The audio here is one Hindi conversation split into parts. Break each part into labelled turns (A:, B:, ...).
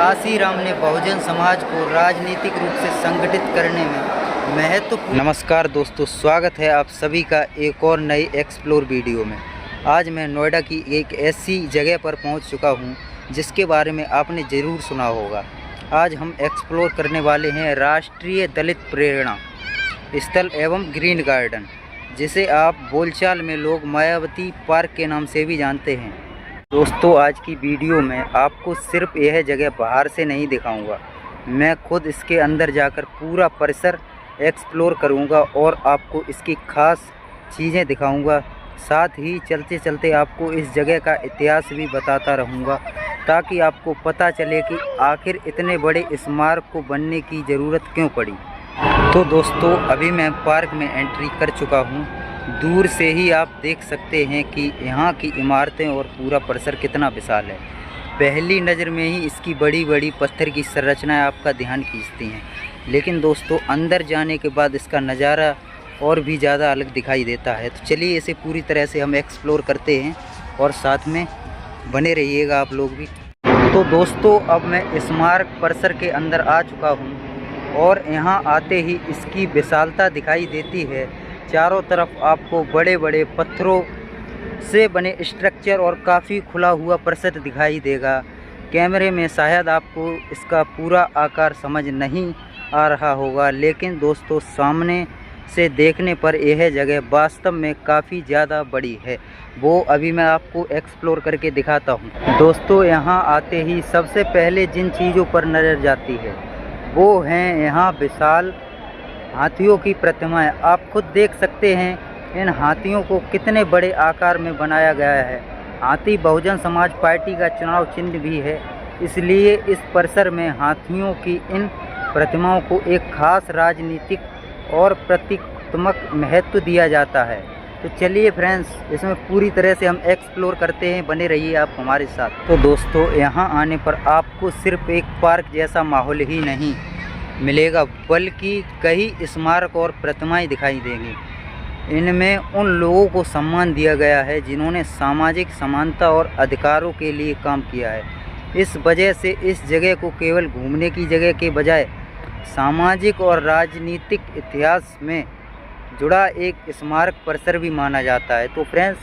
A: काशीराम ने बहुजन समाज को राजनीतिक रूप से संगठित करने में महत्वपूर्ण। नमस्कार दोस्तों, स्वागत है आप सभी का एक और नई एक्सप्लोर वीडियो में। आज मैं नोएडा की एक ऐसी जगह पर पहुंच चुका हूं जिसके बारे में आपने ज़रूर सुना होगा। आज हम एक्सप्लोर करने वाले हैं राष्ट्रीय दलित प्रेरणा स्थल एवं ग्रीन गार्डन, जिसे आप बोलचाल में लोग मायावती पार्क के नाम से भी जानते हैं। दोस्तों, आज की वीडियो में आपको सिर्फ यह जगह बाहर से नहीं दिखाऊंगा, मैं खुद इसके अंदर जाकर पूरा परिसर एक्सप्लोर करूंगा और आपको इसकी खास चीज़ें दिखाऊंगा। साथ ही चलते चलते आपको इस जगह का इतिहास भी बताता रहूंगा, ताकि आपको पता चले कि आखिर इतने बड़े स्मारक को बनने की ज़रूरत क्यों पड़ी। तो दोस्तों, अभी मैं पार्क में एंट्री कर चुका हूं। दूर से ही आप देख सकते हैं कि यहाँ की इमारतें और पूरा परिसर कितना विशाल है। पहली नज़र में ही इसकी बड़ी बड़ी पत्थर की संरचनाएं आपका ध्यान खींचती हैं, लेकिन दोस्तों अंदर जाने के बाद इसका नज़ारा और भी ज़्यादा अलग दिखाई देता है। तो चलिए इसे पूरी तरह से हम एक्सप्लोर करते हैं और साथ में बने रहिएगा आप लोग भी। तो दोस्तों, अब मैं स्मारक परिसर के अंदर आ चुका हूँ और यहाँ आते ही इसकी विशालता दिखाई देती है। चारों तरफ आपको बड़े बड़े पत्थरों से बने स्ट्रक्चर और काफ़ी खुला हुआ परिसर दिखाई देगा। कैमरे में शायद आपको इसका पूरा आकार समझ नहीं आ रहा होगा, लेकिन दोस्तों सामने से देखने पर यह जगह वास्तव में काफ़ी ज़्यादा बड़ी है। वो अभी मैं आपको एक्सप्लोर करके दिखाता हूँ। दोस्तों, यहाँ आते ही सबसे पहले जिन चीज़ों पर नज़र जाती है वो हैं यहाँ विशाल हाथियों की प्रतिमाएं। आप खुद देख सकते हैं इन हाथियों को कितने बड़े आकार में बनाया गया है। हाथी बहुजन समाज पार्टी का चुनाव चिन्ह भी है, इसलिए इस परिसर में हाथियों की इन प्रतिमाओं को एक खास राजनीतिक और प्रतीकात्मक महत्व दिया जाता है। तो चलिए फ्रेंड्स, इसमें पूरी तरह से हम एक्सप्लोर करते हैं, बने रहिए आप हमारे साथ। तो दोस्तों, यहाँ आने पर आपको सिर्फ एक पार्क जैसा माहौल ही नहीं मिलेगा, बल्कि कई स्मारक और प्रतिमाएं दिखाई देंगी। इनमें उन लोगों को सम्मान दिया गया है जिन्होंने सामाजिक समानता और अधिकारों के लिए काम किया है। इस वजह से इस जगह को केवल घूमने की जगह के बजाय सामाजिक और राजनीतिक इतिहास में जुड़ा एक स्मारक परिसर भी माना जाता है। तो फ्रेंड्स,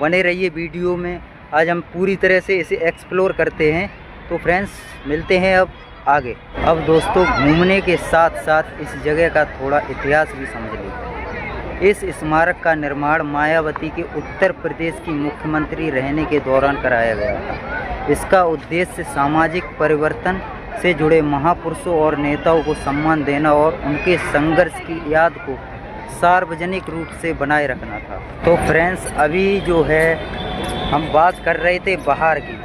A: बने रहिए वीडियो में, आज हम पूरी तरह से इसे एक्सप्लोर करते हैं। तो फ्रेंड्स, मिलते हैं अब आगे। अब दोस्तों, घूमने के साथ साथ इस जगह का थोड़ा इतिहास भी समझ लीजिए। इस स्मारक का निर्माण मायावती के उत्तर प्रदेश की मुख्यमंत्री रहने के दौरान कराया गया था। इसका उद्देश्य सामाजिक परिवर्तन से जुड़े महापुरुषों और नेताओं को सम्मान देना और उनके संघर्ष की याद को सार्वजनिक रूप से बनाए रखना था। तो फ्रेंड्स, अभी जो है हम बात कर रहे थे बाहर की,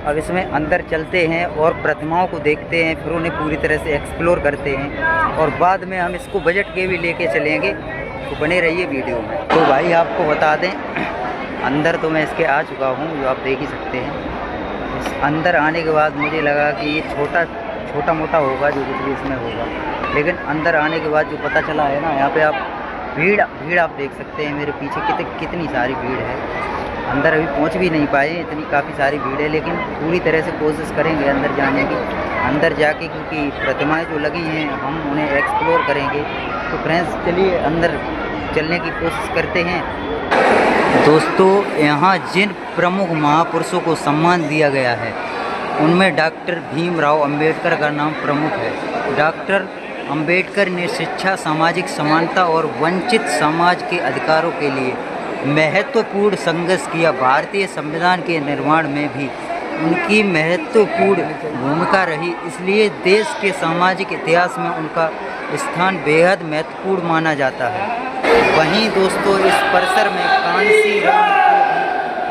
A: अब इसमें अंदर चलते हैं और प्रतिमाओं को देखते हैं, फिर उन्हें पूरी तरह से एक्सप्लोर करते हैं और बाद में हम इसको बजट के भी लेके चलेंगे। तो बने रहिए वीडियो में। तो भाई आपको बता दें, अंदर तो मैं इसके आ चुका हूँ, जो आप देख ही सकते हैं। इस अंदर आने के बाद मुझे लगा कि ये छोटा मोटा होगा जो कुछ भी इसमें होगा, लेकिन अंदर आने के बाद जो पता चला है ना, यहाँ पे आप भीड़ आप देख सकते हैं मेरे पीछे कितनी सारी भीड़ है। अंदर अभी पहुंच भी नहीं पाए, इतनी काफ़ी सारी भीड़ है, लेकिन पूरी तरह से कोशिश करेंगे अंदर जाने की। अंदर जाके, क्योंकि प्रतिमाएं जो लगी हैं हम उन्हें एक्सप्लोर करेंगे। तो फ्रेंड्स, चलिए अंदर चलने की कोशिश करते हैं। दोस्तों, यहाँ जिन प्रमुख महापुरुषों को सम्मान दिया गया है उनमें डॉक्टर भीमराव अंबेडकर का नाम प्रमुख है। डॉक्टर अंबेडकर ने शिक्षा, सामाजिक समानता और वंचित समाज के अधिकारों के लिए महत्वपूर्ण संघर्ष किया। भारतीय संविधान के निर्माण में भी उनकी महत्वपूर्ण भूमिका रही, इसलिए देश के सामाजिक इतिहास में उनका स्थान बेहद महत्वपूर्ण माना जाता है। वहीं दोस्तों, इस परिसर में काशीराम को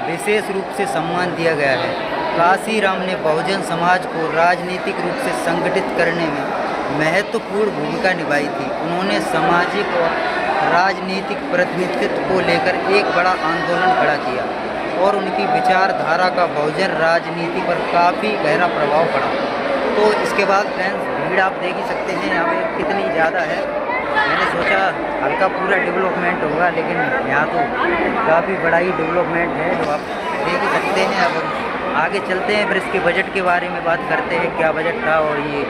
A: भी विशेष रूप से सम्मान दिया गया है। काशीराम ने बहुजन समाज को राजनीतिक रूप से संगठित करने में महत्वपूर्ण भूमिका निभाई थी। उन्होंने सामाजिक और राजनीतिक प्रतिनिधित्व को लेकर एक बड़ा आंदोलन खड़ा किया और उनकी विचारधारा का बहुजन राजनीति पर काफ़ी गहरा प्रभाव पड़ा। तो इसके बाद फ्रेंड्स, भीड़ आप देख ही सकते हैं यहाँ पे कितनी ज़्यादा है। मैंने सोचा हल्का पूरा डेवलपमेंट होगा, लेकिन यहाँ तो काफ़ी बड़ा ही डेवलपमेंट है, जो आप देख ही सकते हैं। अब आगे चलते हैं, फिर इसके बजट के बारे में बात करते हैं, क्या बजट था और ये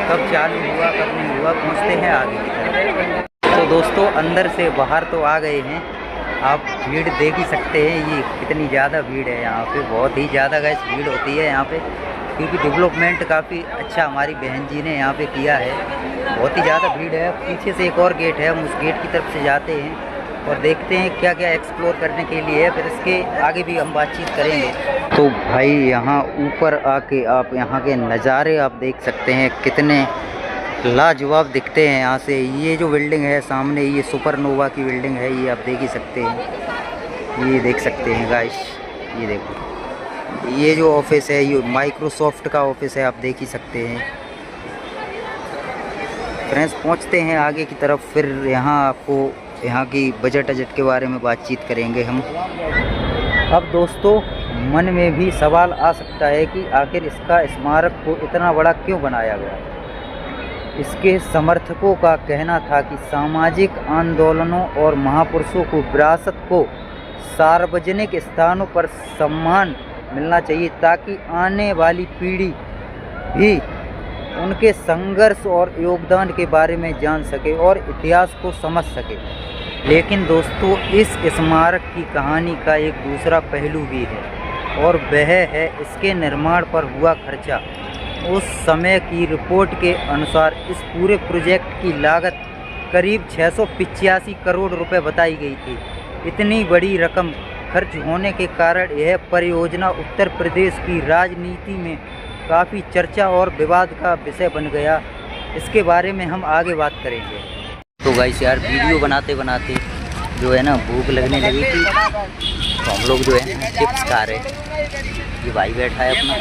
A: कब चालू हुआ कब नहीं हुआ, पहुँचते हैं आगे की तरफ। तो दोस्तों अंदर से बाहर तो आ गए हैं, आप भीड़ देख ही सकते हैं, ये कितनी ज़्यादा भीड़ है यहाँ पे, बहुत ही ज़्यादा गैस भीड़ होती है यहाँ पे, क्योंकि डेवलपमेंट काफ़ी अच्छा हमारी बहन जी ने यहाँ पे किया है। बहुत ही ज़्यादा भीड़ है। पीछे से एक और गेट है, हम उस गेट की तरफ से जाते हैं और देखते हैं क्या क्या एक्सप्लोर करने के लिए है, फिर इसके आगे भी हम बातचीत करेंगे। तो भाई यहाँ ऊपर आके आप यहाँ के नज़ारे आप देख सकते हैं, कितने लाजवाब दिखते हैं यहाँ से। ये जो बिल्डिंग है सामने, ये सुपरनोवा की बिल्डिंग है, ये आप देख ही सकते हैं, ये देख सकते हैं गाइस, ये देखो। ये जो ऑफिस है ये माइक्रोसॉफ्ट का ऑफिस है, आप देख ही सकते हैं। फ्रेंड्स पहुंचते हैं आगे की तरफ, फिर यहाँ आपको यहाँ की बजट के बारे में बातचीत करेंगे हम। अब दोस्तों मन में भी सवाल आ सकता है कि आखिर इसका स्मारक को इतना बड़ा क्यों बनाया गया। इसके समर्थकों का कहना था कि सामाजिक आंदोलनों और महापुरुषों को विरासत को सार्वजनिक स्थानों पर सम्मान मिलना चाहिए, ताकि आने वाली पीढ़ी भी उनके संघर्ष और योगदान के बारे में जान सके और इतिहास को समझ सके। लेकिन दोस्तों इस स्मारक की कहानी का एक दूसरा पहलू भी है, और वह है इसके निर्माण पर हुआ खर्चा। उस समय की रिपोर्ट के अनुसार इस पूरे प्रोजेक्ट की लागत करीब 685 करोड़ रुपए बताई गई थी। इतनी बड़ी रकम खर्च होने के कारण यह परियोजना उत्तर प्रदेश की राजनीति में काफ़ी चर्चा और विवाद का विषय बन गया। इसके बारे में हम आगे बात करेंगे। तो गाइस यार वीडियो बनाते बनाते जो है ना भूख लगने लगी थी, तो हम लोग जो है चिप्स खा रहे हैं। ये भाई बैठा है अपना,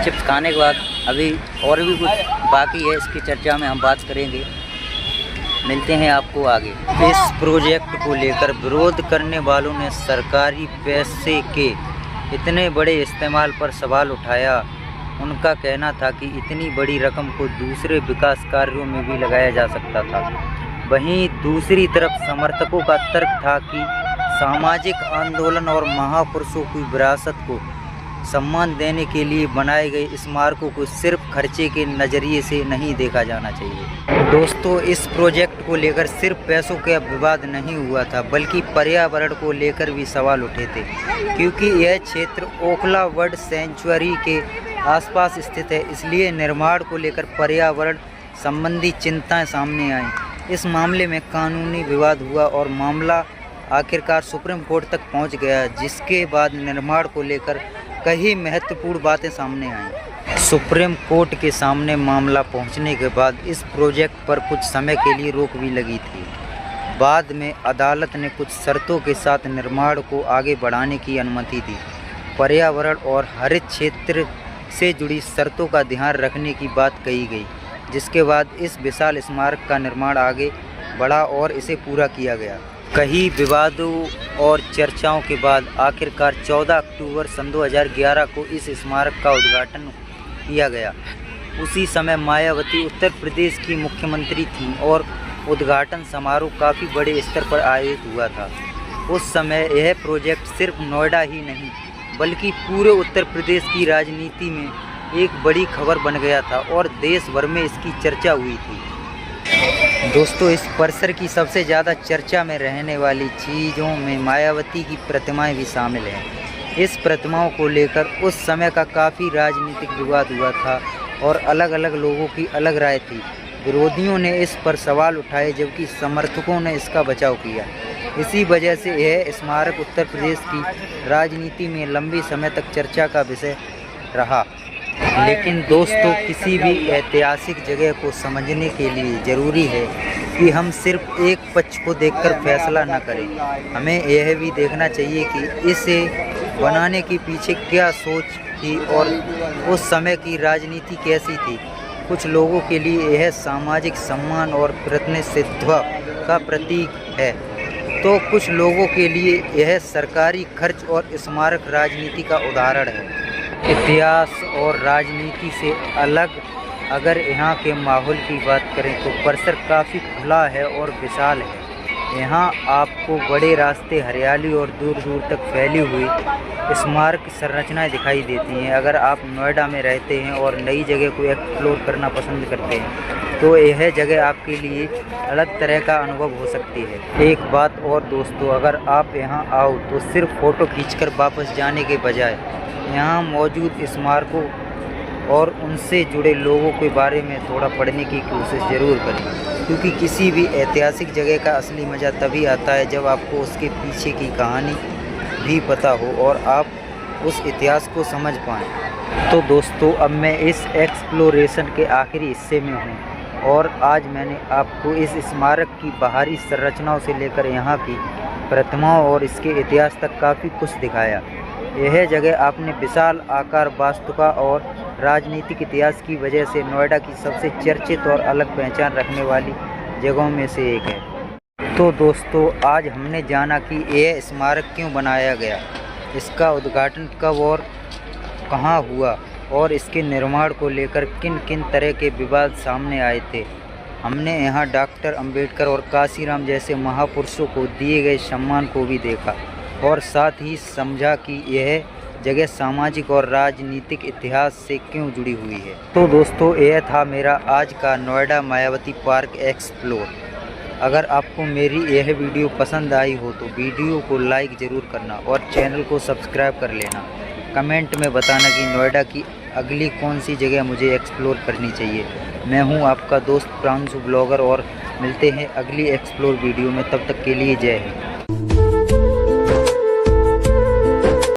A: चिप्स खाने के बाद अभी और भी कुछ बाकी है, इसकी चर्चा में हम बात करेंगे। मिलते हैं आपको आगे। इस प्रोजेक्ट को लेकर विरोध करने वालों ने सरकारी पैसे के इतने बड़े इस्तेमाल पर सवाल उठाया। उनका कहना था कि इतनी बड़ी रकम को दूसरे विकास कार्यों में भी लगाया जा सकता था। वहीं दूसरी तरफ समर्थकों का तर्क था कि सामाजिक आंदोलन और महापुरुषों की विरासत को सम्मान देने के लिए बनाए गए स्मारकों को सिर्फ खर्चे के नज़रिए से नहीं देखा जाना चाहिए। दोस्तों इस प्रोजेक्ट को लेकर सिर्फ पैसों का विवाद नहीं हुआ था, बल्कि पर्यावरण को लेकर भी सवाल उठे थे, क्योंकि यह क्षेत्र ओखला बर्ड सेंचुरी के आसपास स्थित है। इसलिए निर्माण को लेकर पर्यावरण संबंधी चिंताएं सामने आईं। इस मामले में कानूनी विवाद हुआ और मामला आखिरकार सुप्रीम कोर्ट तक पहुंच गया, जिसके बाद निर्माण को लेकर कई महत्वपूर्ण बातें सामने आईं। सुप्रीम कोर्ट के सामने मामला पहुंचने के बाद इस प्रोजेक्ट पर कुछ समय के लिए रोक भी लगी थी। बाद में अदालत ने कुछ शर्तों के साथ निर्माण को आगे बढ़ाने की अनुमति दी। पर्यावरण और हरित क्षेत्र से जुड़ी शर्तों का ध्यान रखने की बात कही गई, जिसके बाद इस विशाल स्मारक का निर्माण आगे बढ़ा और इसे पूरा किया गया। कई विवादों और चर्चाओं के बाद आखिरकार 14 अक्टूबर सन 2011 को इस स्मारक का उद्घाटन किया गया। उसी समय मायावती उत्तर प्रदेश की मुख्यमंत्री थीं और उद्घाटन समारोह काफ़ी बड़े स्तर पर आयोजित हुआ था। उस समय यह प्रोजेक्ट सिर्फ नोएडा ही नहीं बल्कि पूरे उत्तर प्रदेश की राजनीति में एक बड़ी खबर बन गया था और देश भर में इसकी चर्चा हुई थी। दोस्तों इस परिसर की सबसे ज़्यादा चर्चा में रहने वाली चीज़ों में मायावती की प्रतिमाएं भी शामिल हैं। इस प्रतिमाओं को लेकर उस समय का काफ़ी राजनीतिक विवाद हुआ था और अलग अलग लोगों की अलग राय थी। विरोधियों ने इस पर सवाल उठाए जबकि समर्थकों ने इसका बचाव किया। इसी वजह से यह स्मारक उत्तर प्रदेश की राजनीति में लंबे समय तक चर्चा का विषय रहा। लेकिन दोस्तों किसी भी ऐतिहासिक जगह को समझने के लिए ज़रूरी है कि हम सिर्फ एक पक्ष को देखकर फैसला न करें। हमें यह भी देखना चाहिए कि इसे बनाने के पीछे क्या सोच थी और उस समय की राजनीति कैसी थी। कुछ लोगों के लिए यह सामाजिक सम्मान और प्रतिनिधित्व का प्रतीक है, तो कुछ लोगों के लिए यह सरकारी खर्च और स्मारक राजनीति का उदाहरण है। इतिहास और राजनीति से अलग अगर यहाँ के माहौल की बात करें तो परिसर काफ़ी खुला है और विशाल है। यहाँ आपको बड़े रास्ते, हरियाली और दूर दूर तक फैली हुई स्मारक संरचनाएं दिखाई देती हैं। अगर आप नोएडा में रहते हैं और नई जगह को एक्सप्लोर करना पसंद करते हैं तो यह जगह आपके लिए अलग तरह का अनुभव हो सकती है। एक बात और दोस्तों, अगर आप यहाँ आओ तो सिर्फ फ़ोटो खींचकर वापस जाने के बजाय यहाँ मौजूद स्मारकों और उनसे जुड़े लोगों के बारे में थोड़ा पढ़ने की कोशिश ज़रूर करें, क्योंकि किसी भी ऐतिहासिक जगह का असली मज़ा तभी आता है जब आपको उसके पीछे की कहानी भी पता हो और आप उस इतिहास को समझ पाएँ। तो दोस्तों, अब मैं इस एक्सप्लोरेशन के आखिरी हिस्से में हूँ और आज मैंने आपको इस स्मारक की बाहरी संरचनाओं से लेकर यहाँ की प्रतिमाओं और इसके इतिहास तक काफ़ी कुछ दिखाया। यह जगह अपने विशाल आकार, वास्तुकला और राजनीतिक इतिहास की वजह से नोएडा की सबसे चर्चित और अलग पहचान रखने वाली जगहों में से एक है। तो दोस्तों, आज हमने जाना कि यह स्मारक क्यों बनाया गया, इसका उद्घाटन कब और कहाँ हुआ और इसके निर्माण को लेकर किन किन तरह के विवाद सामने आए थे। हमने यहाँ डॉक्टर अंबेडकर और काशीराम जैसे महापुरुषों को दिए गए सम्मान को भी देखा और साथ ही समझा कि यह जगह सामाजिक और राजनीतिक इतिहास से क्यों जुड़ी हुई है। तो दोस्तों, यह था मेरा आज का नोएडा मायावती पार्क एक्सप्लोर। अगर आपको मेरी यह वीडियो पसंद आई हो तो वीडियो को लाइक ज़रूर करना और चैनल को सब्सक्राइब कर लेना। कमेंट में बताना कि नोएडा की अगली कौन सी जगह मुझे एक्सप्लोर करनी चाहिए। मैं हूँ आपका दोस्त प्रांशु ब्लॉगर और मिलते हैं अगली एक्सप्लोर वीडियो में। तब तक के लिए जय हिंद।